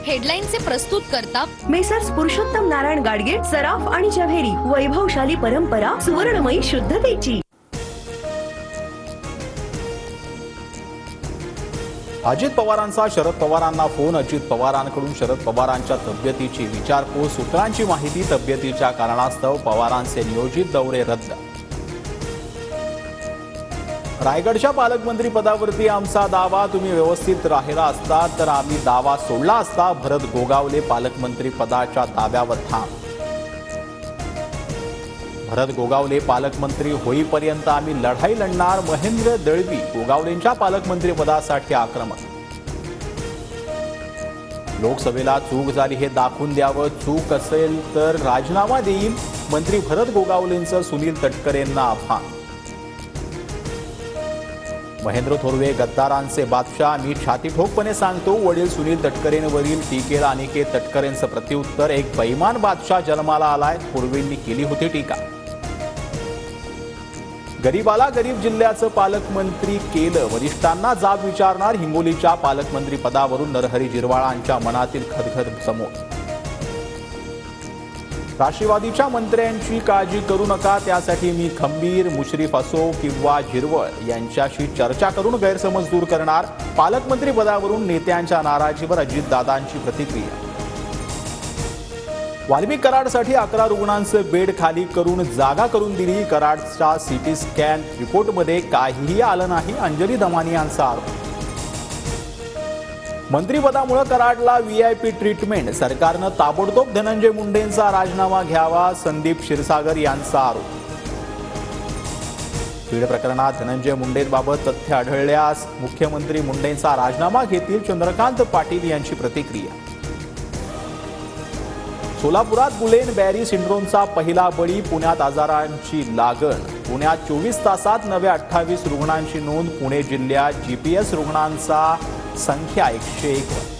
हेडलाईनचे प्रस्तुत करता मेसर्स पुरुषोत्तम नारायण गाडगे, सराफ आणि जव्हेरी, वैभवशाली परंपरा, सुवर्णमयी शुद्धतेची। अजित पवारांचा शरद पवारांना फोन। अजित पवारांकडून शरद पवारांच्या तब्येतीची विचारपूस, सूत्रांची माहिती, तब्येतीच्या कारणास्तव पवारांचे नियोजित दौरे रद्द। रायगडच्या पालकमंत्री पदावरती आमचा दावा, तुम्ही व्यवस्थित राहिला असता तर आम्ही दावा सोडला असता। भरत गोगावले पालकमंत्री पदाच्या दाव्यावर ठाम। भरत गोगावले पालकमंत्री होईपर्यंत आम्ही लढाई लढणार। महेंद्र दळवी गोगावलेंच्या पालकमंत्री पदासाठी आक्रमक। लोकसभेला चूक झाली हे दाखवून द्यावं, चूक असेल तर राजीनामा देईल। मंत्री भरत गोगावलेंचं सुनील तटकरेंना आव्हान। महेंद्र थोरवे गद्दारांचे बादशाह, मी छातीठोकपणे सांगतो। वडील सुनील तटकरेंवरील टीकेला अनिकेत तटकरेंचं प्रत्युत्तर, एक बैमान बादशाह जन्माला आलाय, थोरवेंनी केली होती टीका। गरीबाला गरीब जिल्ह्याचं पालकमंत्री केलं, वरिष्ठांना जाब विचारणार। हिंगोलीच्या पालकमंत्री पदावरून नरहरी झिरवाळांच्या मनातील खदखद समोर। राष्ट्रवादीच्या मंत्र्यांची काळजी करू नका, त्यासाठी मी खंबीर। मुश्रीफ असो किंवा झिरवळ यांच्याशी चर्चा करून गैरसमज दूर करणार। पालकमंत्री पदावरून नेत्यांच्या नाराजीवर अजितदादांची प्रतिक्रिया। वाल्मिक कराडसाठी 11 रुग्णांचे बेड खाली करून जागा करून दिली। कराडच्या सीटी स्कॅन रिपोर्टमध्ये काहीही आलं नाही, अंजली दमानी यांचा आरोप। मंत्रिपदामुळे कराडला व्हीआयपी ट्रीटमेंट, सरकारनं ताबडतोब धनंजय मुंडेंचा राजीनामा घ्यावा, संदीप क्षीरसागर यांचा आरोप। बीड प्रकरणात धनंजय मुंडेंबाबत तथ्य आढळल्यास मुख्यमंत्री मुंडेंचा राजीनामा घेतील, चंद्रकांत पाटील यांची प्रतिक्रिया। सोलापुरात गुलेन बॅरी सिंड्रोमचा पहिला बळी, पुण्यात आजारांची लागण। पुण्यात 24 तासात नव्या 28 रुग्णांची नोंद। पुणे जिल्ह्यात जीपीएस रुग्णांचा संख्या 101।